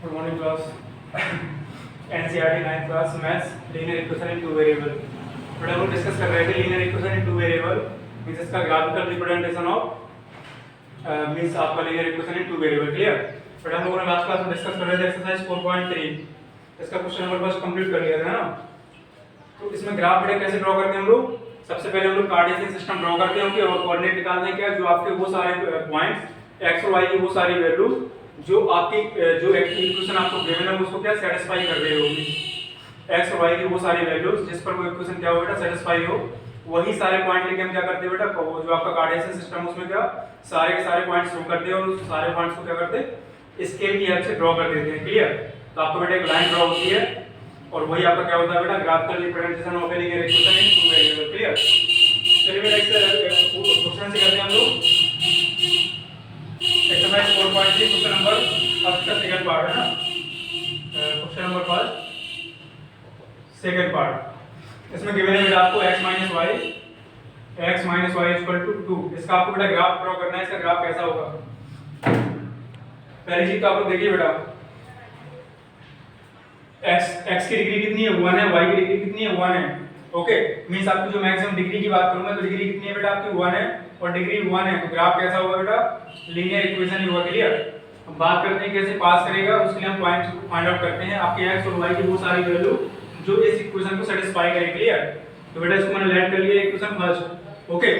Good morning class. NCERT 9th class maths linear equation in two variable. But हम लोग discuss कर रहे थे linear equation in two variable means इसका graphical representation of means आपका linear equation in two variable. Clear. But हम लोगों ने लास्ट क्लास में डिस्कस कर रहे थे एक्सरसाइज 4.3, इसका क्वेश्चन नंबर फर्स्ट कंप्लीट कर लिया था ना। तो इसमें ग्राफ बेटा कैसे ड्रॉ करते हैं हम लोग? सबसे पहले हम लोग कार्टेशियन सिस्टम ड्रॉ करते हैं और कोऑर्डिनेट निकालने के जो आपके वो सारे पॉइंट्स एक्स और वाई की वो सारी वैल्यू जो आपकी जो इक्वेशन आपको गिवन है उसको क्या सेटिस्फाई कर रही होगी। एक्स और वाई की वो सारी वैल्यूज जिस पर वो इक्वेशन क्या हो बेटा सेटिस्फाई हो, वही सारे पॉइंट लेके हम क्या करते हैं बेटा, वो जो आपका कार्टेशियन सिस्टम उसमें क्या सारे के सारे पॉइंट्स शो करते हैं और उस सारे पॉइंट्स को क्या करते हैं स्केल की हेल्प से ड्रॉ कर देते हैं। क्लियर। तो आपको बेटा एक लाइन ड्रॉ होती है और वही आपका क्या होता है बेटा graphical representation of a linear equation in two variable. Clear. चलिए बेटा इस क्वेश्चन से करते हैं हम लोग एक्सरसाइज 4.3 क्वेश्चन नंबर फर्स्ट का सेकंड पार्ट है ना। Question number first second part इसमें गिवन है बेटा आपको x y इक्वल टू 2। इसका आपको बेटा ग्राफ ड्रॉ करना है। इसका ग्राफ कैसा होगा? पहली चीज तो आप लोग देखिए बेटा x की डिग्री कितनी है 1 है, y की डिग्री कितनी है 1 है। ओके मींस आपकी जो मैक्सिमम डिग्री की बात करूंगा तो डिग्री कितनी है बेटा आपकी 1 है और डिग्री 1 है तो ग्राफ कैसा होगा बेटा लीनियर इक्वेशन ही होगा। क्लियर। अब बात करते हैं कैसे पास करेगा, उसके लिए हम पॉइंट्स को फाइंड आउट करते हैं। आपके x और y की वो सारी वैल्यू जो इस इक्वेशन को सेटिस्फाई करेगी। क्लियर। तो बेटा इसको मैंने लैंड कर लिया इक्वेशन फर्स्ट। ओके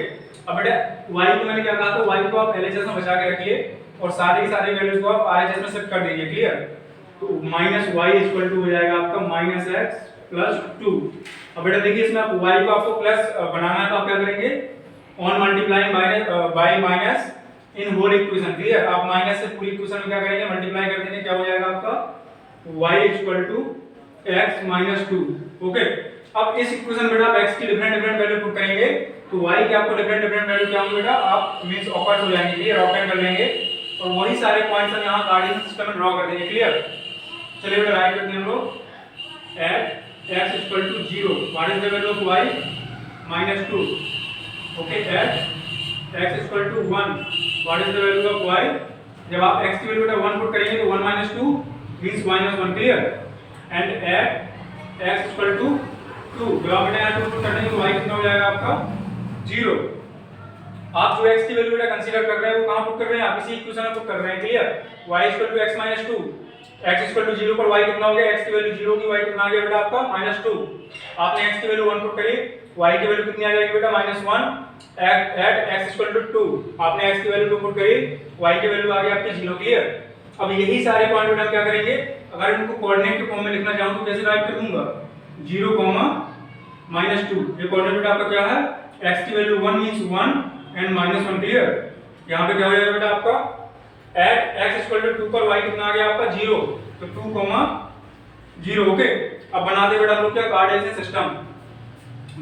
अब बेटा y को मैंने क्या कहा था, y को आप LHS में बचा के रखिए और सारे के सारे वैल्यूज को आप RHS में शिफ्ट कर दीजिए। क्लियर। तो -y इक्वल टू हो जाएगा आपका -x + 2। अब बेटा देखिए इसमें आप y को आपको प्लस बनाना है तो आप क्या करेंगे on multiplying by minus in whole equation. Clear. आप माइनस से पूरी इक्वेशन में क्या करेंगे मल्टीप्लाई कर देंगे, क्या हो जाएगा आपका y = x - 2। ओके अब इस इक्वेशन में आप x की डिफरेंट वैल्यू पुट करेंगे तो y की आपको डिफरेंट वैल्यू क्या होंगे बेटा आप मींस ऑक्युपेट हो जाएंगे। क्लियर। ऑक्युपेट कर लेंगे और वही सारे पॉइंट्स हम यहां कार्टेशियन सिस्टम में ड्रॉ कर देंगे। क्लियर। चलिए बेटा राइट करते हैं हम लोग at x = 0 what is the value of y -2। Okay at x = 1 what is the value of y। जब आप x की वैल्यू बेटा 1 पुट करेंगे तो 1 - 2 means -1। Clear. And at x = 2 जब आप बेटा यहां 2 पुट करेंगे तो y कितना हो जाएगा आपका 0। आप जो x की वैल्यू बेटा कंसीडर कर रहे हैं वो कहां पुट कर रहे हैं, आप इसी इक्वेशन में पुट कर रहे हैं। क्लियर। y = x - 2 x = 0 पर y कितना हो गया, x की वैल्यू 0 की y कितना आ गया बेटा आपका -2। आपने x की वैल्यू 1 पुट करी, y की वैल्यू कितनी आ जाएगी बेटा -1 at x = 2। आपने x की वैल्यू 2 पुट करी, y की वैल्यू आ गई आपकी 0। क्लियर। अब यही सारे पॉइंट बेटा क्या करेंगे, अगर इनको कोऑर्डिनेट के फॉर्म में लिखना चाहूं तो कैसे राइट कर दूंगा 0, -2। ये कोऑर्डिनेट बेटा आपका क्या है, x की वैल्यू 1 मींस 1 एंड -1। क्लियर। यहां पे क्या हो जाएगा बेटा आपका at x = 2 पर y कितना आ गया आपका 0 तो 2, 0। ओके अब बना दे बेटा हम लोग क्या कार्टेशियन सिस्टम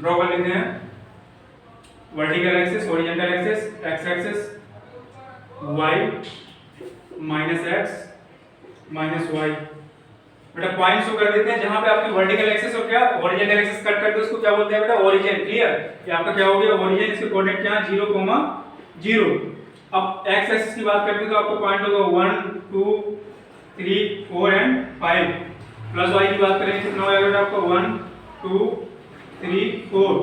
ड्रॉ कर लेते हैं। Vertical axis, horizontal axis, x axis y -x -y। बेटा पॉइंट शो कर देते हैं जहां पे आपकी वर्टिकल एक्सिस और क्या हॉरिजॉन्टल एक्सिस कट करते हैं उसको क्या बोलते हैं बेटा ओरिजिन। क्लियर। ये आपका क्या हो गया ओरिजिन, इसके कोऑर्डिनेट क्या है 0, 0। अब x एक्सिस की बात करते हैं तो आपका पॉइंट होगा 1, 2, 3, 4 एंड 5। प्लस y की बात करें कितना हो जाएगा बेटा आपका 1, 2, 3, 4।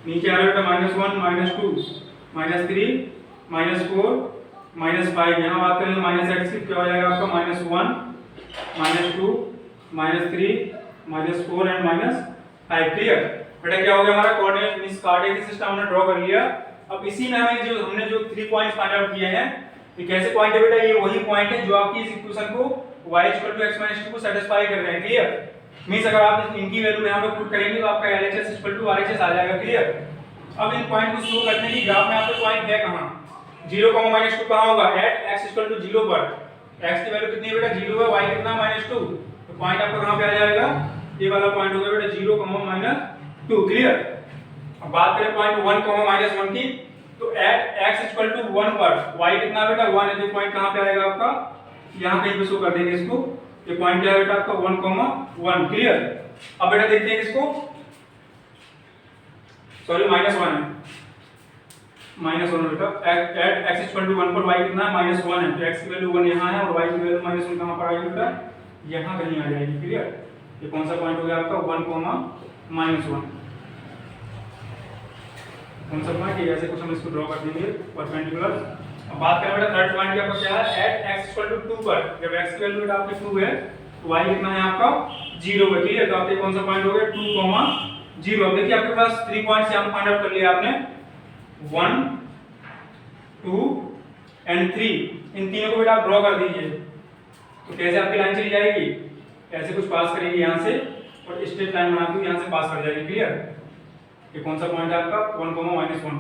नीचे आ रहा है बेटा -1 -2 -3 -4 -5। यहां बात करें -x की क्या हो जाएगा आपका -1 -2 -3 -4 एंड -5। क्लियर। बेटा क्या हो गया हमारा कोऑर्डिनेट मींस कार्टेशियन सिस्टम हमने ड्रॉ कर लिया। अब इसी में हमने जो 3 पॉइंट्स फाइंड आउट किए हैं ये कैसे पॉइंट है बेटा, ये वही पॉइंट है जो आपकी इस इक्वेशन को y = x - 2 को सेटिस्फाई कर रहे हैं। क्लियर। मींस अगर आप इनकी वैल्यू यहां पे पुट करेंगे तो आपका LHS = RHS आ जाएगा। क्लियर। अब इन पॉइंट को शो करने की ग्राफ में आपका पॉइंट है कहां 0, -2 कहां होगा at x = 0 पर x की वैल्यू कितनी है बेटा 0 है, y कितना -2 तो पॉइंट आपका कहां पे आ जाएगा, ये वाला पॉइंट हो गया बेटा 0, -2। क्लियर। अब बात करें पॉइंट 1, -1 की तो at x = 1 पर y कितना बेटा 1 है तो पॉइंट कहां पे आएगा आपका यहां कहीं पे शो कर देंगे इसको। ये पॉइंट क्या है बेटा आपका 1, 1। क्लियर। अब बेटा देखते हैं इसको सॉरी -1 है -1 बेटा at x = 1 पर y कितना है -1 है तो x की वैल्यू 1 यहां है और y की वैल्यू -1 कहां पर आएगी बेटा यहाँ कहीं आ जाएगी। क्लियर? ये कौन सा पॉइंट हो गया आपका 1, -1 कौन सा पॉइंट? ये ऐसे कुछ हम इसको ड्रॉ कर देंगे परपेंडिकुलर। अब बात करें बेटा थर्ड पॉइंट की, आपका क्या है? एट x = 2 पर जब x की वैल्यू बेटा आपकी 2 है तो y कितना है आपका 0 है। क्लियर? तो आपके कौन सा पॉइंट हो गया 2, 0। अब देखिए आपके पास 3 पॉइंट्स यहां फाइंड आउट कर लिया आपने 1, 2 एंड 3। इन तीनों को बेटा आप ड्रॉ कर दीजिए। तो कैसे आपकी लाइन चली जाएगी? ऐसे कुछ पास करेगी यहां से और स्ट्रेट लाइन बना के यहां से पास कर जाएगी। क्लियर? ये कौन सा पॉइंट है आपका 1, -1।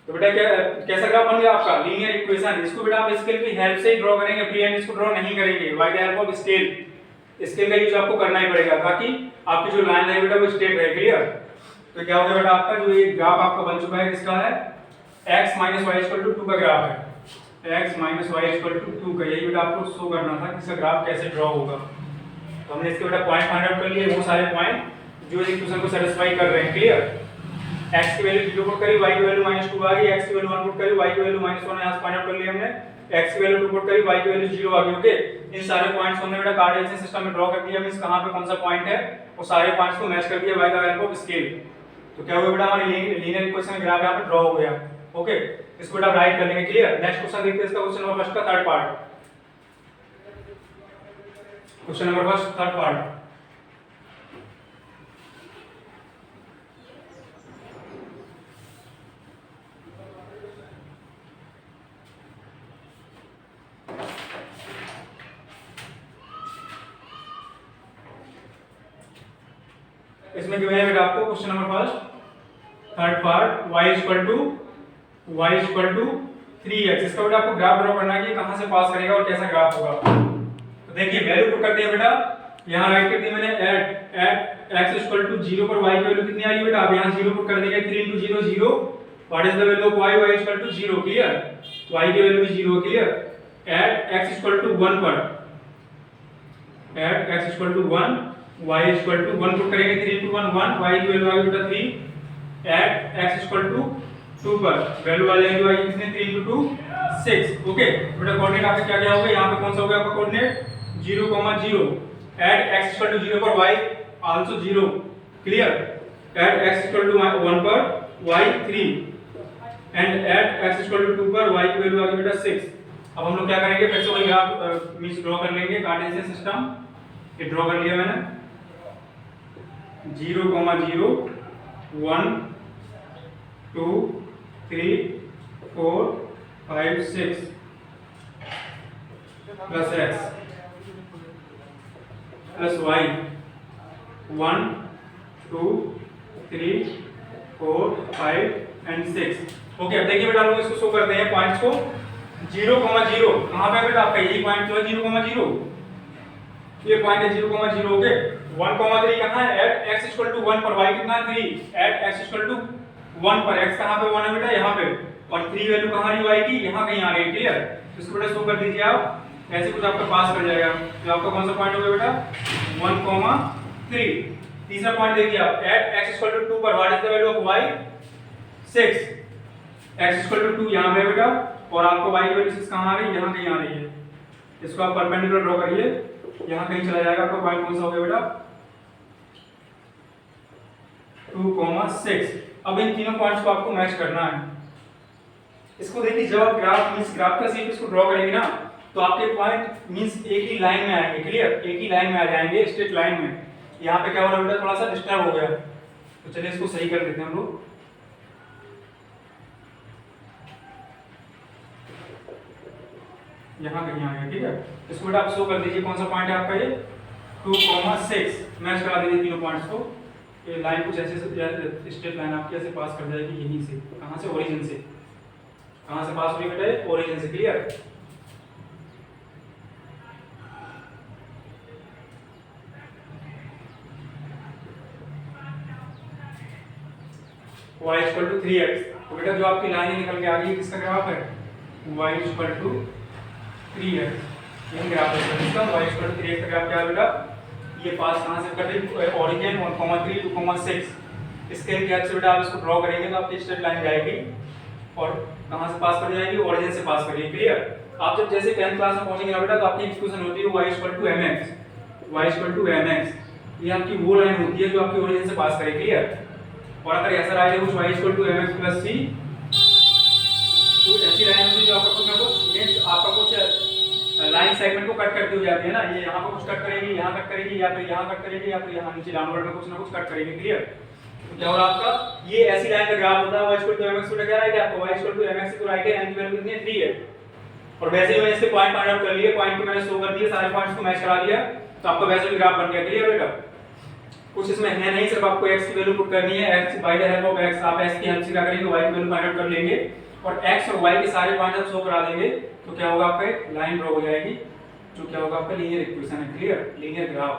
तो बेटा क्या कैसा ग्राफ बन गया आपका? Linear equation. इसको बेटा आप स्केल की हेल्प से ही ड्रॉ करेंगे, फ्री हैंड इसको ड्रॉ नहीं करेंगे। By the help of scale, scale का यूज आपको करना ही पड़ेगा ताकि आपकी जो लाइन है बेटा वो स्ट्रेट रहे। क्लियर? तो क्या हो गया बेटा आपका जो ये ग्राफ आपका बन चुका है, किसका है? x - y = 2 का ग्राफ है। x - y = 2 का, यही बेटा आपको शो करना था कि इसका ग्राफ कैसे ड्रॉ होगा। तो हमने इसके बेटा पॉइंट फाइंड आउट कर लिए, वो सारे पॉइंट जो इस इक्वेशन को सैटिस्फाई कर रहे हैं। क्लियर? x की वैल्यू 0 पुट करी, y की वैल्यू -2 आ गई, x की वैल्यू 1 पुट करी, y की वैल्यू -1 यहां से फाइंड आउट कर लिया हमने, x की वैल्यू 2 पुट करी, y की वैल्यू 0 आ गई। ओके, इन सारे पॉइंट्स को हमने बेटा कार्टेशियन सिस्टम में ड्रॉ कर दिया। मींस कहां पे कौन सा पॉइंट है वो सारे पॉइंट्स को मैच कर दिया by the help of scale. तो क्या हुआ बेटा हमारी लीनियर इक्वेशन का ग्राफ यहां पे ड्रॉ हो गया। ओके, इसको बेटा राइट कर लेंगे। क्लियर? नेक्स्ट क्वेश्चन देखते हैं, इसका क्वेश्चन नंबर फर्स्ट का third part. Question number first third part. इसमें गिवन है बेटा आपको question number first third part y = 3x। इसका बेटा आपको ग्राफ ड्रॉ करना है कि कहां से पास करेगा और कैसा ग्राफ होगा। तो देखिए वैल्यू पुट करते हैं बेटा, यहां राइट कर दी मैंने एट x = 0 पर y की वैल्यू कितनी आई बेटा? अब यहां 0 पुट कर देंगे, 3 × 0 0। What is the value of y? y = 0। Clear? तो y की वैल्यू भी 0। क्लियर? एट x = 1 पर, एट x = 1 y = 1 पुट करेंगे, 3 × 1 1, y की वैल्यू आ गई बेटा 3। एट x = 2 पर वैल्यू आ जाएगी y की कितने? 3 × 2 6। ओके बेटा कोऑर्डिनेट आपका क्या क्या होगा? यहां पे कौन सा हो गया आपका कोऑर्डिनेट? 0, 0। एट x = 0 पर y also 0। Clear? At x = 1 पर y 3 एंड एट x = 2 पर y की वैल्यू आ गई बेटा 6। अब हम लोग क्या करेंगे? फिर से वही ग्राफ मींस ड्रॉ कर लेंगे कार्टेशियन सिस्टम। ये ड्रॉ कर लिया मैंने 0, 0 1 2 3 4 5 6 plus x plus y 1 2 3 4 5 and 6। Okay, अब देखिए बेटा हम लोग इसको शो करते हैं पॉइंट्स को। 0, 0 कहां पे बेटा आपका? यही पॉइंट जो है 0, 0। ये पॉइंट है 0, 0। ओके, 1, 3 कहां है? एट x = 1 पर y कितना है? 3। एट x = 1 पर x कहां पे 1 है बेटा? यहां पे। और 3 वैल्यू कहां आ रही है y की? यहां कहीं आ रही है। क्लियर? तो इसको बेटा शो कर दीजिए आप, ऐसे कुछ आपका पास कर जाएगा। तो आपका कौन सा पॉइंट होगा बेटा? 1, 3। तीसरा पॉइंट देखिए आप, एट x = 2 पर what is the value of y? 6। x = 2 यहां पे बेटा, और आपको y की वैल्यू 6 कहां आ रही है? यहां कहीं आ रही है। इसको आप परपेंडिकुलर ड्रॉ करिए, यहां कहीं चला जाएगा। आपका पॉइंट कौन सा हो गया बेटा? 2, 6। अब इन तीनों पॉइंट्स को आपको मैच करना है। इसको देखिए जब आप ग्राफ का शेप इसको ड्रॉ करेंगे ना तो आपके पॉइंट मींस एक ही लाइन में आएंगे। क्लियर? एक ही लाइन में आ जाएंगे, स्ट्रेट लाइन में। यहाँ पे क्या हो रहा है बेटा? थोड़ा सा डिस्टर्ब हो गया, तो चलिए इसको सही कर देते हैं हम लोग। यहाँ कहीं आ गया। ठीक है, इसको बेटा आप शो कर दीजिए कौन सा पॉइंट है आपका? ये 2, 6 मैच करा दीजिए तीनों पॉइंट्स को। ये लाइन कुछ ऐसे स्ट्रेट लाइन आपकी ऐसे पास कर जाएगी यहीं से। कहां से? ओरिजिन से। कहां से पास हुई बेटा? ओरिजिन से। क्लियर? y = 3x। तो बेटा जो आपकी लाइन निकल के आ रही है किसका ग्राफ है? y = 3x। ये ग्राफ है इसका। y = 3x का ग्राफ क्या है बेटा? ये पास कहां से कर रही है? ओरिजिन 1, 3 2, 6। स्केल की हेल्प से बेटा आप इसको ड्रॉ करेंगे तो आपकी स्ट्रेट लाइन जाएगी और कहां से पास कर जाएगी? ओरिजिन से पास करिए। क्लियर? आप जब जैसे 10th क्लास में पहुंचेंगे ना बेटा तो आपकी इक्वेशन होती है y mx, y mx, ये आपकी वो लाइन होती है जो आपकी ओरिजिन से पास करेगी। क्लियर? और अगर ऐसा राइट है कुछ y mx plus c, तो ऐसी लाइन होती है जो आपका कुछ ना कुछ मींस आपका कुछ लाइन सेगमेंट को कट करती हो जाती है ना, ये यहाँ पर कुछ कट करेगी, यहाँ कट करेगी, या फिर यहाँ कट करेगी, या फिर यहाँ नीचे डाउनवर्ड में कुछ ना कुछ कट करेगी। क्लियर? तो क्या होगा आपका ये ऐसी लाइन का ग्राफ होता है y mx तो क्या राइट है आपका y mx तो राइट है, n की वैल्यू कितनी है 3 है। और वैसे ही मैंने इसके पॉइंट फाइंड आउट कर लिए, पॉइंट को मैंने शो कर दिए, सारे पॉइंट्स को मैच करा दिया, तो आपका वैसे भी ग्राफ बन गया। क्लियर बेटा? कुछ इसमें है नहीं, सिर्फ आपको x की वैल्यू पुट करनी है, x by the help of x, आप x की हेल्प से क्या करेंगे y की वैल्यू फाइंड आउट कर लेंगे और x और y के सारे पॉइंट आप शो करा देंगे, तो क्या होगा आपका एक लाइन ड्रॉ हो जाएगी, जो क्या होगा आपका लीनियर इक्वेशन है। क्लियर? Linear graph.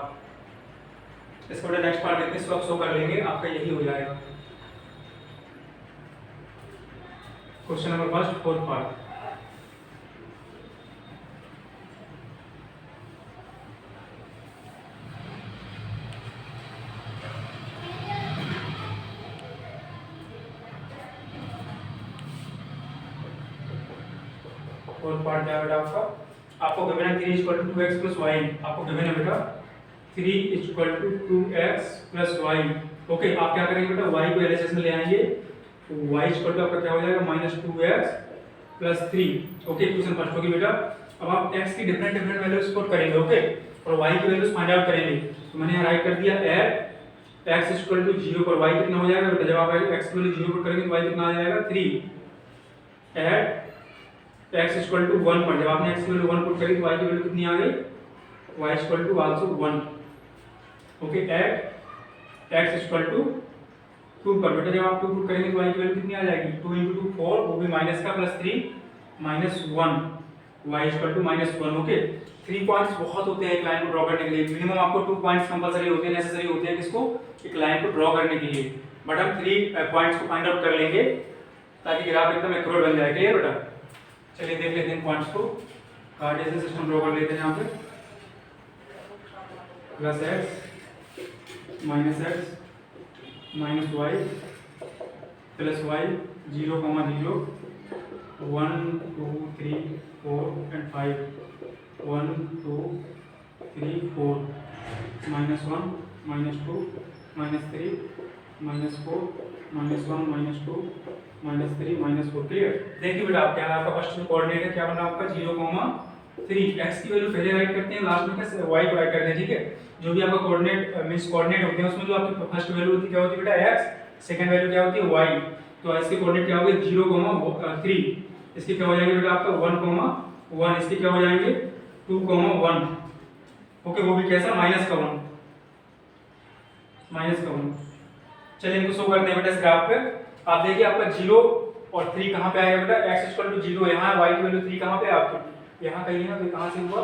इसको नेक्स्ट पार्ट देखते हैं, इसको आप शो कर लेंगे, आपका यही हो जाएगा। Question number first, fourth part. Fourth part क्या है बेटा आपका, आपको गिवन है 3 = 2x + y, आपको गिवन है बेटा 3 = 2x + y। ओके, आप क्या करेंगे बेटा y को एलएचएस में ले आएंगे, तो y = आपका क्या हो जाएगा -2x + 3। ओके, क्वेश्चन फर्स्ट होगी बेटा। अब आप x की डिफरेंट वैल्यूज पुट करेंगे, ओके, और y की वैल्यूज फाइंड आउट करेंगे। तो मैंने यहाँ राइट कर दिया एट x = 0 पर y कितना हो जाएगा बेटा, जब आप x की वैल्यू 0 पुट करेंगे तो y कितना आ जाएगा 3। एट x = 1 पर जब आपने x की वैल्यू 1 पुट करी तो y की वैल्यू कितनी आ गई, y = also 1। Okay, at x = 2 पर बेटा जब आप 2 पुट करेंगे तो y की वैल्यू कितनी आ जाएगी, 2 × 2 4, वो भी माइनस का प्लस 3 -1, y = -1। ओके, 3 पॉइंट्स बहुत होते हैं एक लाइन को ड्रॉ करने के लिए, मिनिमम आपको 2 पॉइंट्स कंपलसरी होते हैं, नेसेसरी होते हैं किसको, एक लाइन को ड्रॉ करने के लिए। बट हम 3 पॉइंट्स को फाइंड आउट कर लेंगे ताकि ग्राफ एकदम एक्यूरेट बन जाए। क्लियर बेटा? चलिए देख लेते हैं पॉइंट्स को। कार्टेशियन सिस्टम ड्रॉ कर लेते हैं यहाँ पे, +x - x - y + y 0, 0 1 2 3 4 and 5 1 2 3 4 -1 -2 -3 -4 -1 -2 -3 -4। Clear? देखिए बेटा आप क्या है, आपका फर्स्ट कोऑर्डिनेट है क्या बना आपका 0, 3। x की वैल्यू पहले राइट करते हैं, लास्ट में क्या y को राइट करते हैं। ठीक है, जो भी आपका कोऑर्डिनेट मींस कोऑर्डिनेट होते हैं उसमें जो आपकी फर्स्ट वैल्यू होती है क्या होती है बेटा x, सेकंड वैल्यू क्या होती है y। तो इसके कोऑर्डिनेट क्या होंगे 0, 3, इसके क्या हो जाएंगे बेटा आपका 1, 1, इसके क्या हो जाएंगे 2, 1। ओके, वो भी कैसा -1, -1। चलिए इनको शो करते हैं बेटा इस ग्राफ पे। आप देखिए आपका 0 और 3 कहां पे आएगा बेटा, x = 0 यहां है, y की वैल्यू 3 कहां पे है आपकी, यहां कहीं है ना, तो कहां से हुआ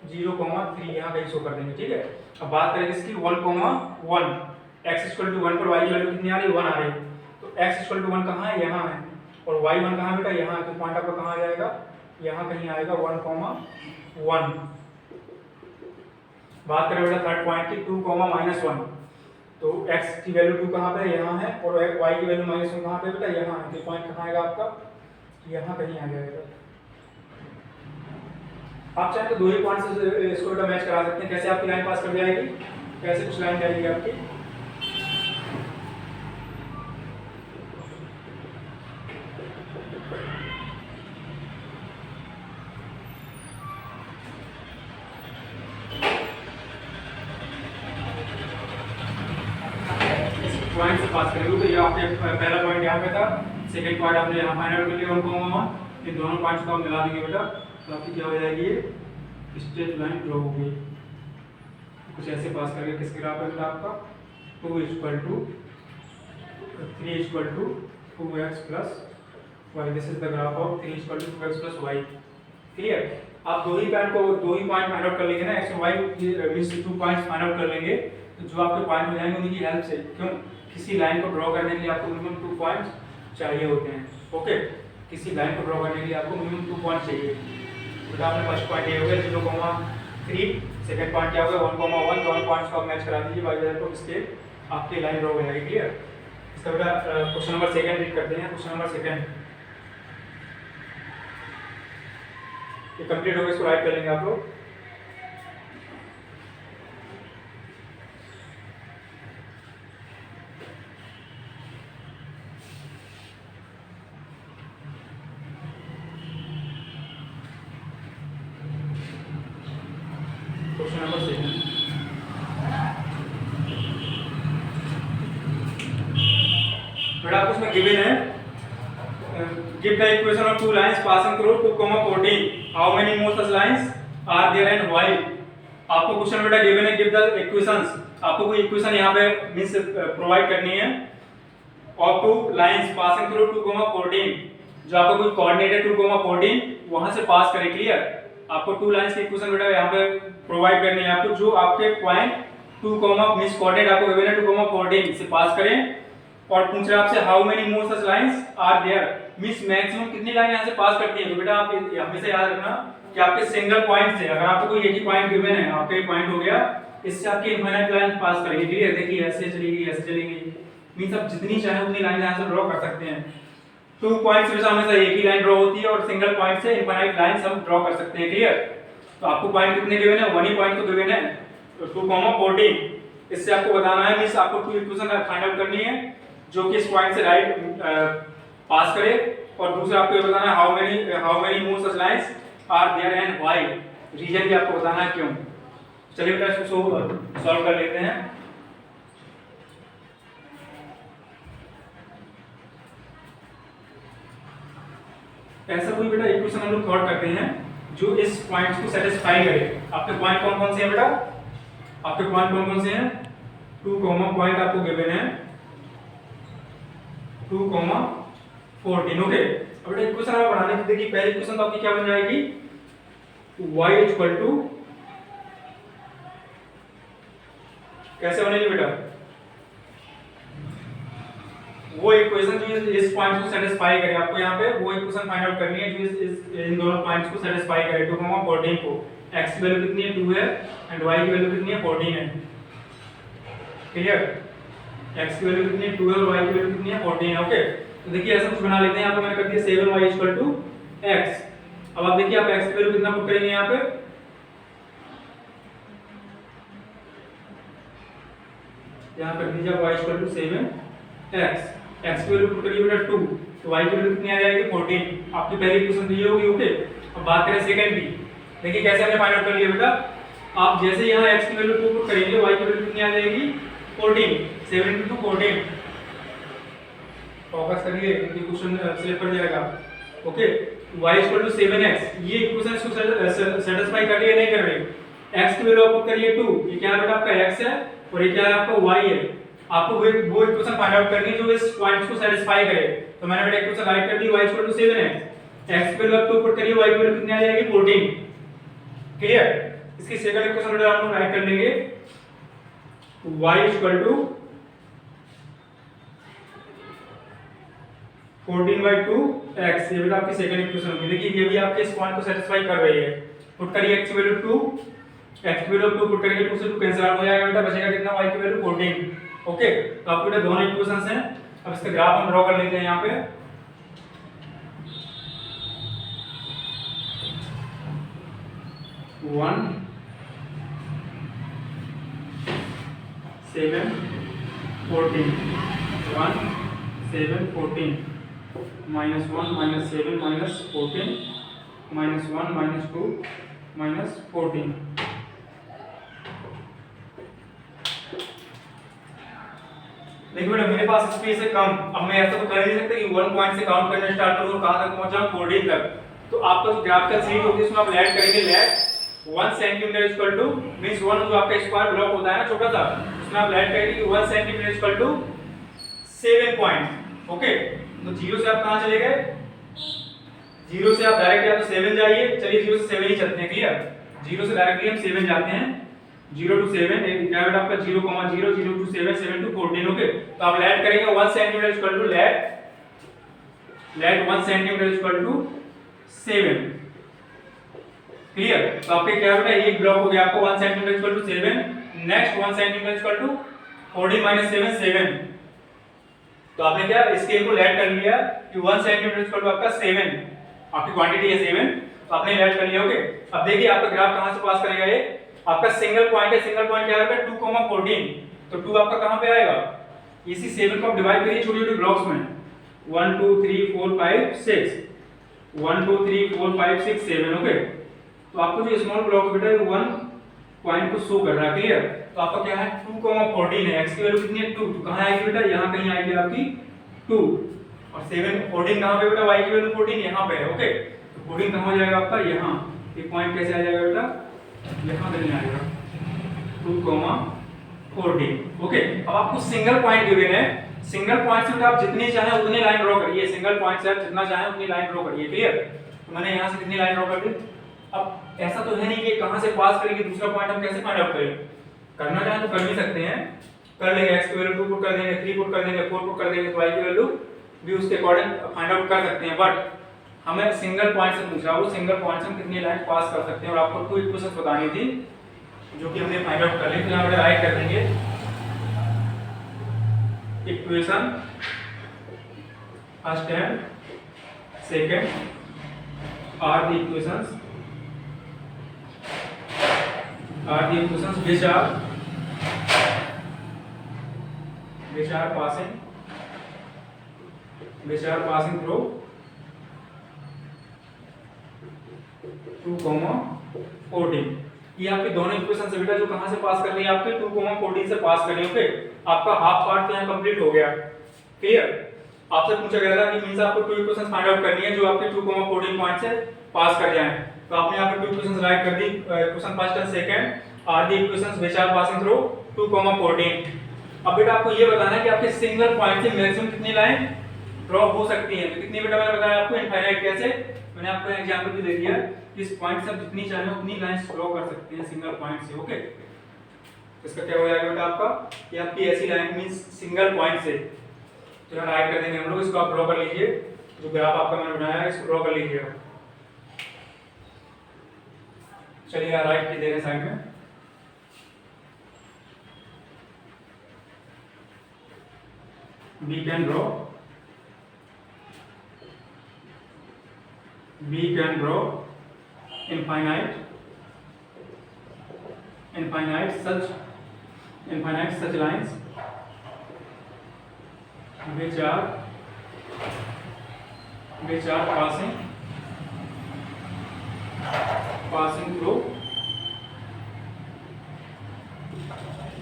0, 3 यहां कहीं शो कर देंगे। ठीक है, अब बात करें इसकी 1, 1, x = 1 पर y की वैल्यू कितनी आ रही है 1 आ रही है, तो x = 1 कहां है, यहां है, और y 1 कहां बेटा, यहां है, तो पॉइंट आपका कहां आ जाएगा, यहां कहीं आएगा 1, 1। बात करें बेटा थर्ड पॉइंट की 2, -1, तो x की वैल्यू 2 कहां पे है, यहां है, और y की वैल्यू -1 कहां पे बेटा, यहां है, तो पॉइंट कहां आएगा आपका, यहां कहीं आ जाएगा। आप चाहे तो दो ही पॉइंट से इसको बेटा मैच करा सकते हैं। कैसे आपकी लाइन पास कर जाएगी, कैसे कुछ लाइन जाएगी आपकी, पॉइंट से पास करेंगे। तो ये आपने पहला पॉइंट यहाँ पे था, सेकंड पॉइंट आपने यहाँ फाइंड आउट कर लिया 1, इन दोनों पॉइंट्स को आप मिला देंगे बेटा, तो आपकी क्या हो जाएगी, ये स्ट्रेट लाइन ड्रॉ होगी। कुछ ऐसे पास करके किसके ग्राफ है बेटा आपका 2 = 3 = 2x + y, this is the graph of 3 = 2x + y। Clear? आप दो ही पॉइंट फाइंड आउट कर लेंगे ना, x और y means 2 points find out कर लेंगे, तो जो आपके पॉइंट हो जाएंगे उन्हीं की हेल्प से, क्यों, किसी लाइन को ड्रॉ करने के लिए आपको मिनिमम 2 पॉइंट्स चाहिए होते हैं। ओके, किसी लाइन को ड्रॉ करने के लिए आपको मिनिमम 2 पॉइंट्स चाहिए। तो आपने फर्स्ट पॉइंट ये हो गया 0, 3, सेकंड पॉइंट क्या होगा 1, 1, दोनों पॉइंट्स को आप मैच करा दीजिए बाय द इसके, आपकी लाइन ड्रॉ हो जाएगी। क्लियर? इसका बेटा क्वेश्चन नंबर 2 रीड करते हैं। क्वेश्चन नंबर 2, ये कंप्लीट हो गया, इसको राइट कर लेंगे आप लोग। क्वेश्चन नंबर 7, बेटा आपको इसमें गिवन है, give the equation of two lines passing through 2,14, how many more such lines are there and why. आपको क्वेश्चन बेटा गिवन है, गिव द इक्वेशंस, आपको कोई इक्वेशन यहाँ पे मींस प्रोवाइड करनी है of two lines passing through 2,14, जो आपको कोई कोऑर्डिनेट है 2,14 वहां से पास करे, क्लियर। आपको टू लाइंस की इक्वेशन बेटा यहाँ पे प्रोवाइड करनी है आपको, जो आपके पॉइंट 2, मींस कोऑर्डिनेट आपको गिवन है 2,14 से पास करें, और पूछ रहा है आपसे how many more such lines are there, means maximum कितनी लाइन यहाँ से पास करती है। तो बेटा आप हमेशा याद रखना कि आपके सिंगल पॉइंट से, अगर आपको कोई एक ही पॉइंट गिवन है, आपका एक पॉइंट हो गया, इससे आपकी इनफाइनाइट लाइन पास करेगी, क्लियर। देखिए ऐसे चलेगी, ऐसे चलेगी, मींस आप जितनी चाहे उतनी लाइन यहाँ से ड्रॉ कर सकते हैं। 2 पॉइंट से हमेशा एक ही लाइन ड्रॉ होती है, और सिंगल पॉइंट से इनफाइनाइट लाइंस हम ड्रॉ कर सकते हैं, क्लियर। तो आपको पॉइंट कितने गिवन है, 1 ही पॉइंट तो गिवन है, 2,14, इससे आपको बताना है, मींस आपको टू इक्वेशन फाइंड आउट करनी है जो कि इस पॉइंट से राइट पास करे, और दूसरा आपको ये बताना है how many more such lines are there and why, reason भी आपको बताना है क्यों। चलिए बेटा इसको सॉल्व कर लेते हैं। ऐसा कोई बेटा इक्वेशन हम लोग थॉट करते हैं जो इस पॉइंट्स को सेटिस्फाई करे। आपके पॉइंट कौन कौन से हैं बेटा, आपके पॉइंट कौन कौन से हैं, 2, पॉइंट आपको गिवन है 2,14, ओके। अब बेटा इक्वेशन आप बनाने की, देखिए पहली इक्वेशन तो आपकी क्या बन जाएगी, y इक्वल टू, कैसे बनेगी बेटा, वो इक्वेशन जो इस पॉइंट को सेटिस्फाई करे, आपको यहाँ पे वो इक्वेशन फाइंड आउट करनी है जो इन दोनों पॉइंट्स को सेटिस्फाई करे। 2,14 को x की वैल्यू कितनी है, 2 है, एंड y की वैल्यू कितनी है, 14 है, क्लियर। x की वैल्यू कितनी है, 2 है, और y की वैल्यू कितनी है, 14 है, ओके। तो देखिए ऐसा कुछ बना लेते हैं, यहाँ पे मैंने कर दिया 7y इक्वल टू x। अब आप देखिए आप x की वैल्यू कितना पुट करेंगे यहाँ पे, यहाँ कर दीजिए y equal to 7x, x की वैल्यू पुट करिए बेटा 2, तो y की वैल्यू कितनी आ जाएगी, 14। आपकी पहली इक्वेशन दी होगी, ओके। अब बात करें सेकंड की, देखिए कैसे हमने फाइंड आउट कर लिया बेटा, आप जैसे यहाँ x की वैल्यू 2 पुट करेंगे, y की वैल्यू कितनी आ जाएगी, 14, 7 into 14, फोकस करिए क्योंकि क्वेश्चन सिलेक्ट कर जाएगा, okay. y equal to 7x, ये इक्वेशन इसको सेटिस्फाई कर रही है नहीं कर रही, x की वैल्यू आप पुट करिए 2, ये क्या बेटा आपका x है, और ये क्या है आपका y है। आपको वो इक्वेशन फाइंड आउट करनी है जो इस पॉइंट्स को सेटिस्फाई करे। तो मैंने बेटा इक्वेशन राइट कर दी, y equal to 7x, x की वैल्यू आप 2 पुट करिए, y की वैल्यू कितनी आ जाएगी, 14, क्लियर। इसकी सेकंड इक्वेशन बेटा हम लोग राइट कर लेंगे, y इक्वल टू 14/2x, ये बेटा आपकी सेकंड इक्वेशन होगी। देखिए ये भी आपके इस पॉइंट को सेटिस्फाई कर रही है। पुट करिए x की वैल्यू 2, x की वैल्यू 2 पुट करेंगे, 2 से 2 कैंसिल आउट हो जाएगा बेटा, बचेगा कितना, y की वैल्यू 14, ओके। तो आपके बेटा दोनों इक्वेशंस हैं। अब इसका ग्राफ हम ड्रॉ कर लेते हैं यहाँ पे, वन 7 14, 1 7 14, -1 -7 -14, -1 -2 -14। देखिए बेटा मेरे पास स्पेस है कम, अब मैं ऐसा तो कर नहीं सकता कि 1 पॉइंट से काउंट करना स्टार्ट करूं, कहां तक पहुंचा, 14 तक। तो आपका जो ग्राफिकल शीट होती है उसमें आप लैड करेंगे, लैड 1 सेंटीमीटर इक्वल टू, मींस 1 जो आपका स्क्वायर ब्लॉक होता है ना छोटा सा, उसमें आप लैड करेंगे 1 centimetre equal to 7 point, okay. तो 0 से आप कहां चले गए, 0 से आप डायरेक्ट या तो 7 जाइए, चलिए 0 से 7 ही चलते हैं, क्लियर। 0 से डायरेक्टली हम 7 जाते हैं, 0 to 7, क्या बेटा आपका 0, 0 0 to 7 7 to 14, ओके। तो आप लैड करेंगे 1 सेंटीमीटर इक्वल टू लैड 1 सेंटीमीटर इक्वल टू 7, क्लियर। तो आपके क्या बेटा एक ब्लॉक हो गया, आपको 1 centimetre equal to 7, next 1 centimetre equal to 14 - 7 7। तो आपने क्या स्केल को लैड कर लिया कि 1 सेंटीमीटर इक्वल टू आपका 7, आपकी क्वांटिटी है 7, तो आपने ऐड कर लिया। ओके, अब देखिए आपका ग्राफ कहां से पास करेगा, ये आपका सिंगल पॉइंट है, सिंगल पॉइंट क्या होगा 2,14, तो 2 आपका कहां पे आएगा, इसी 7 को आप डिवाइड करिए छोटे छोटे ब्लॉक्स में, 1 2 3 4 5 6, 1 2 3 4 5 6 7। ओके, तो आपको जो स्मॉल ब्लॉक बेटा है 1 पॉइंट को शो कर रहा है, क्लियर। तो आपका क्या है 2,14 है, x की वैल्यू कितनी है 2, तो कहां आएगी बेटा, यहां कहीं आएगी आपकी 2, और 7 14 कहां पे बेटा, y की वैल्यू 14 यहां पे है। ओके, तो 14 कहां हो जाएगा आपका, यहां, ये पॉइंट कैसे आ जाएगा बेटा, यहां कहीं आएगा 2,14। ओके, अब आपको सिंगल पॉइंट गिवन है, सिंगल पॉइंट से आप जितनी चाहे उतनी लाइन ड्रॉ करिए, सिंगल पॉइंट से आप जितना चाहे उतनी लाइन ड्रॉ करिए, क्लियर। तो मैंने यहां से कितनी लाइन ड्रॉ कर दी। अब ऐसा तो है नहीं कि कहां से पास करेंगे दूसरा पॉइंट हम कैसे फाइंड आउट करें, करना चाहे तो कर भी सकते हैं, कर लेंगे, x की वैल्यू 2 पुट कर देंगे, 3 पुट कर देंगे, 4 पुट कर देंगे, तो y की वैल्यू भी उसके अकॉर्डिंग फाइंड आउट कर सकते हैं। बट हमें सिंगल पॉइंट से पूछा, वो सिंगल पॉइंट से हम कितनी लाइन पास कर सकते हैं, और आपको 2 इक्वेशंस बतानी थी जो कि हमने फाइंड आउट कर ली। तो यहां पे राइट कर देंगे equation first and second are the equations which are passing through 2,14। ये आपके दोनों इक्वेशन से बेटा जो कहां से पास कर रही है, आपके 2,14 से पास कर रही है। ओके, आपका हाफ पार्ट तो यहां कंप्लीट हो गया, क्लियर। आपसे पूछा गया था कि मींस आपको 2 इक्वेशंस फाइंड आउट करनी है जो आपके 2,14 पॉइंट से पास कर जाएं, तो आपने यहां पे 2 इक्वेशंस राइट कर दी, equation first and second are the equations which are passing through 2,14। अब बेटा आपको ये बताना है कि आपके सिंगल पॉइंट से मैक्सिमम कितनी लाइन ड्रॉ हो सकती है, तो कितनी बेटा मैंने बताया आपको इनफाइनाइट। कैसे, मैंने आपको एग्जांपल भी दे दिया, इस पॉइंट से आप जितनी चाहे उतनी लाइंस ड्रॉ कर सकते हैं सिंगल पॉइंट से। ओके, इसका क्या हो जाएगा बेटा आपका, ये आपकी ऐसी लाइन मींस सिंगल पॉइंट से, तो यहां राइट कर देंगे हम लोग, इसको आप ड्रॉ कर लीजिए, जो ग्राफ आपका मैंने बनाया है इसको ड्रॉ कर लीजिए। चलिए यहां राइट कर दे रहे हैं साइड में, we can draw infinite such lines which are passing through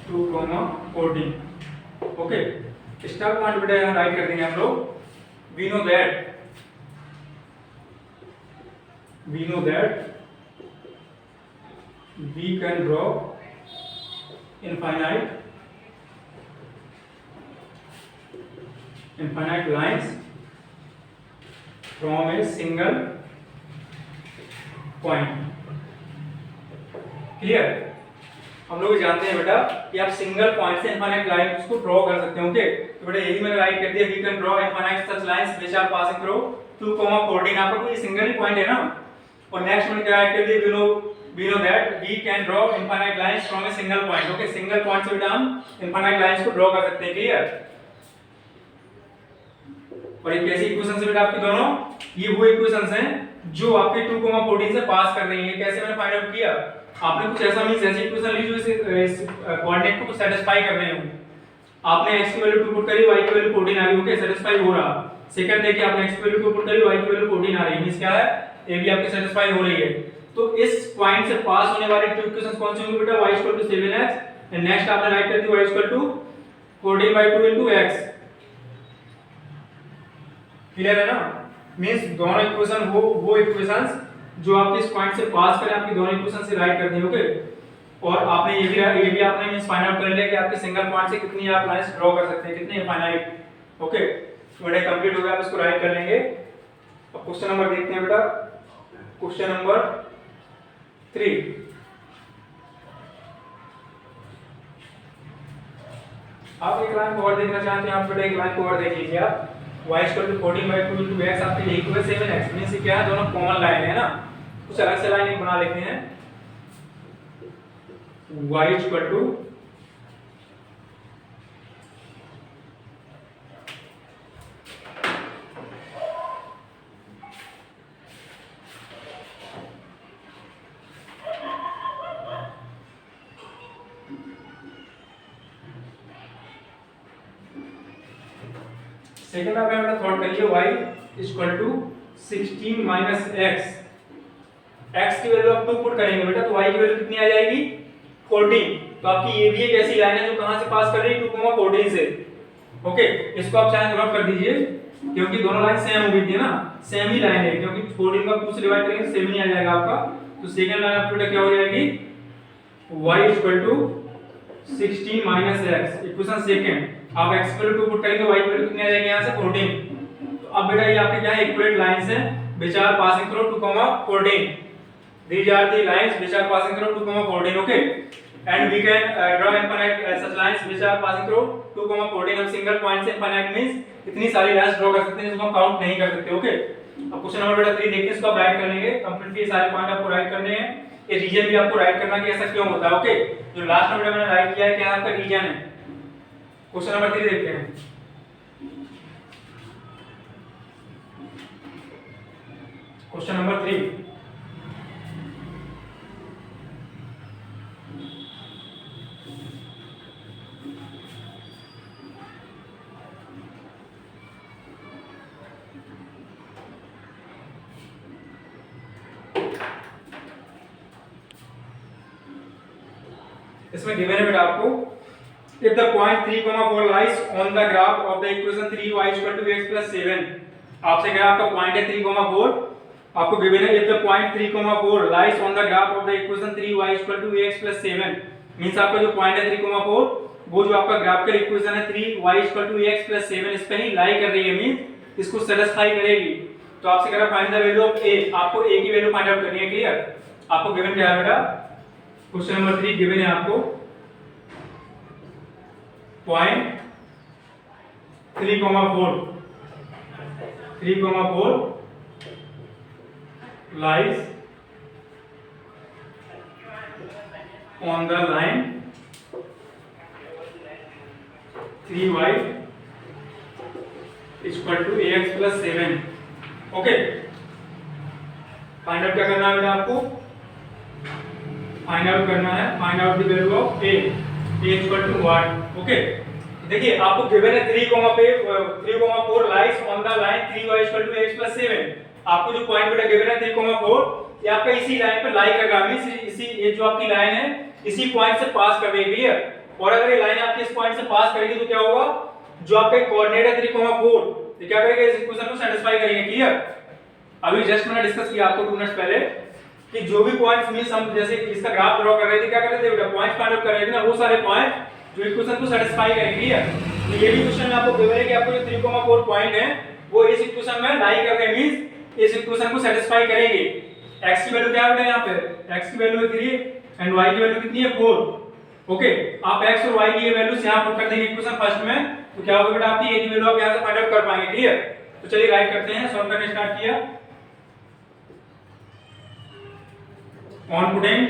2,14। Okay, star point बेटा यहां राइट कर देंगे हम लोग, we know that we can draw infinite lines from a single point, clear. हम लोग जानते हैं बेटा कि आप सिंगल पॉइंट से इनफाइनाइट लाइंस को ड्रॉ कर सकते हैं। ओके, तो बेटा यही मैंने राइट कर दिया, we can draw infinite such lines which are passing through 2,14। आपका कोई सिंगल ही पॉइंट है ना, और नेक्स्ट मैंने क्या राइट कर दिया, we know that we can draw infinite lines from a single point। Okay, single point से बेटा हम इनफाइनाइट लाइंस को ड्रॉ कर सकते हैं, क्लियर। और ये कैसी इक्वेशन से बेटा आपकी दोनों, ये वो इक्वेशंस हैं जो आपके 2,14 से पास कर रही है। कैसे मैंने फाइंड आउट किया, आपने कुछ ऐसा मींस ऐसी इक्वेशन ली जो इस कोऑर्डिनेट को सेटिस्फाई कर रहे हो, आपने x की वैल्यू 2 पुट करी, y की वैल्यू 14 आ गई। ओके, सेटिस्फाई हो रहा। सेकंड देखिए आपने x की वैल्यू 2 पुट करी, y की वैल्यू 14 आ रही है, मींस क्या है, ये भी आपकी सेटिस्फाई हो रही है। तो इस पॉइंट से पास होने वाले टू इक्वेशंस कौन सी होंगी बेटा, y 7x एंड नेक्स्ट आपने राइट कर दी y 14/2 x, क्लियर है ना। मींस दोनों इक्वेशन वो इक्वेशंस जो आपके इस पॉइंट से पास करें, आपकी दोनों इक्वेशन से राइट कर दी। ओके, और आपने ये भी आपने मींस फाइंड आउट कर लिया कि आपके सिंगल पॉइंट से कितनी आप लाइंस ड्रॉ कर सकते हैं, कितने इनफाइनाइट। ओके, तो बेटा कंप्लीट हो गया, आप इसको राइट कर लेंगे। अब क्वेश्चन नंबर देखते हैं बेटा, क्वेश्चन नंबर 3। आप एक लाइन को और देखना चाहते हैं, आप बेटा एक लाइन को और देख लीजिए आप, y 14/2 x आपके लिए इक्वल 7x, मींस क्या है, दोनों कॉमन लाइन है ना। कुछ अलग से लाइन एक बना लेते हैं, y सेकंड आप बेटा थॉट करिए y equal to 16 minus x। x की वैल्यू आप 2 पुट करेंगे बेटा तो y की वैल्यू कितनी आ जाएगी 14। तो आपकी ये भी एक ऐसी लाइन है जो कहां से पास कर रही है 2,14 से। ओके, इसको आप चाहे ड्रॉप कर दीजिए क्योंकि दोनों लाइन सेम हो गई थी ना, सेम ही लाइन है, क्योंकि 14 का 2 से डिवाइड करेंगे सेम ही आ जाएगा आपका। तो सेकंड लाइन आपकी बेटा क्या हो जाएगी y equal to 16 minus x। Equation second आप x की वैल्यू 2 पुट करेंगे y की वैल्यू कितनी आ जाएगी यहां से 14। तो अब बेटा ये आपके क्या है इक्विवेलेंट लाइंस हैं which are passing through 2,14। these are the lines which are passing through 2,14। okay, and we can draw infinite such lines which are passing through 2,14। हम सिंगल पॉइंट से infinite मींस इतनी सारी लाइंस ड्रॉ कर सकते हैं जिसको हम काउंट नहीं कर सकते। ओके, अब क्वेश्चन नंबर बेटा 3 देखते हैं, इसको आप राइट कर लेंगे कंप्लीटली, सारे पॉइंट आपको राइट करने हैं। ये रीजन भी आपको राइट करना कि ऐसा क्यों होता है। ओके, जो लास्ट में मैंने राइट किया है क्या आपका रीजन है। क्वेश्चन नंबर 3 देखते हैं। क्वेश्चन नंबर 3, इसमें गिवन है बेटा आपको if the point 3,4 lies on the graph of the equation 3y equal to x plus 7। आपसे कहा आपका पॉइंट है 3,4, आपको गिवन है if the point 3,4 lies on the graph of the equation 3y equal to x plus 7। Means आपका जो point है 3,4 वो जो आपका ग्राफिकल इक्वेशन है 3y equal to x plus 7 इस पे ही लाई कर रही है, मींस इसको सैटिस्फाई करेगी। तो आपसे कह रहा find the value of a, आपको a की वैल्यू फाइंड आउट करनी है। क्लियर, आपको गिवन क्या है बेटा, क्वेश्चन नंबर 3 गिवन है आपको point 3,4 lies on the line 3y equal to ax plus 7। Okay, find out क्या करना है बेटा आपको, फाइंड आउट करना है find out the value of a equal to what. Okay, देखिए आपको गिवन है 3,4 lies on the line 3y equal to x plus 7। आपको जो पॉइंट बेटा गिवन है 3,4 ये आपका इसी लाइन पर लाई कर रहा है, इसी ये जो आपकी लाइन है इसी पॉइंट से पास कर रही है। क्लियर, और अगर ये लाइन आपके इस पॉइंट से पास करेगी तो क्या होगा, जो आपका कोऑर्डिनेट है 3,4 ये क्या करेगा, इस इक्वेशन को सैटिस्फाई करेंगे। क्लियर, अभी जस्ट मैंने डिस्कस किया आपको 2 मिनट्स पहले कि जो भी पॉइंट्स मींस हम जैसे इसका ग्राफ ड्रॉ कर रहे थे क्या कर रहे थे बेटा, पॉइंट फाइंड आउट कर रहे थे ना, वो सारे पॉइंट जो इक्वेशन को सैटिस्फाई करेंगे। क्लियर, तो ये भी क्वेश्चन में आपको गिवन है कि आपको जो 3,4 पॉइंट है वो इस इक्वेशन में लाई कर रहे हैं, मींस इस इक्वेशन को सैटिस्फाई करेंगे। x की वैल्यू क्या है बेटा, यहां पे x की वैल्यू है 3 एंड y की वैल्यू कितनी है 4। ओके, आप x और y की ये वैल्यूज यहां पुट कर देंगे इक्वेशन फर्स्ट में, तो क्या होगा बेटा आपकी a की वैल्यू आप यहां से फाइंड आउट कर पाएंगे। क्लियर, तो चलिए राइट करते हैं, सॉल्व करने स्टार्ट किया। on putting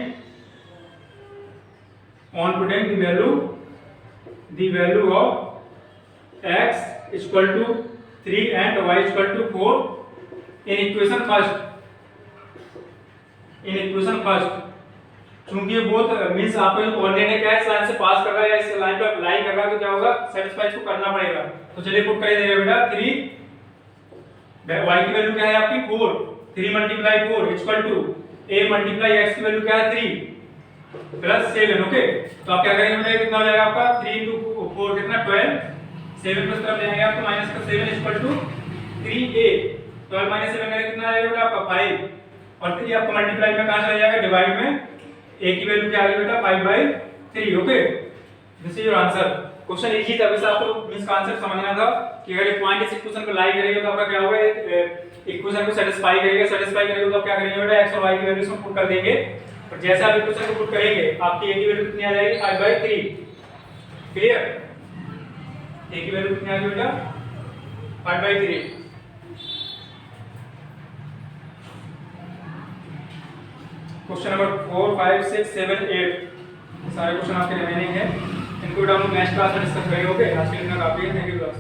the value of x equal to 3 and y equal to 4 in equation first। चूंकि ये बोथ मींस आपका जो कोऑर्डिनेट है क्या है इस लाइन से पास कर रहा है, इस लाइन पे अप्लाई कर रहा है, तो क्या होगा सैटिस्फाई इसको करना पड़ेगा। तो चलिए पुट कर देंगे बेटा 3 y की वैल्यू क्या है आपकी 4, 3 multiply 4 equal to a multiply x की वैल्यू क्या है 3 प्लस 7। ओके, तो आप क्या करेंगे बेटा, कितना हो जाएगा आपका 3 into 4 कितना 12, 7 प्लस तरफ ले आएंगे आप तो माइनस का 7 इक्वल टू 3a, 12 माइनस 7 करेंगे कितना आएगा बेटा आपका 5, और 3 आपका मल्टीप्लाई में कहां चला जाएगा डिवाइड में, a की वैल्यू क्या आ गई बेटा 5/3। Okay, this is your answer. Question easy था, वैसे आपको मींस कांसेप्ट समझना था कि अगर ये पॉइंट इस इक्वेशन को लाई करेगा तो आपका क्या होगा, इक्वेशन को सैटिस्फाई करेगा तो आप क्या करेंगे बेटा x और y की वैल्यूज को पुट कर देंगे, और जैसे आप इक्वेशन को पुट करेंगे आपकी a की वैल्यू कितनी आ जाएगी 5/3। क्लियर, a की वैल्यू कितनी आ गई बेटा 5/3। क्वेश्चन नंबर 4 5 6 7 8 सारे क्वेश्चन आपके रिमेनिंग है, इनको हम नेक्स्ट क्लास में डिस्कस करेंगे। ओके, आज के लिए इतना काफी है, थैंक यू क्लास।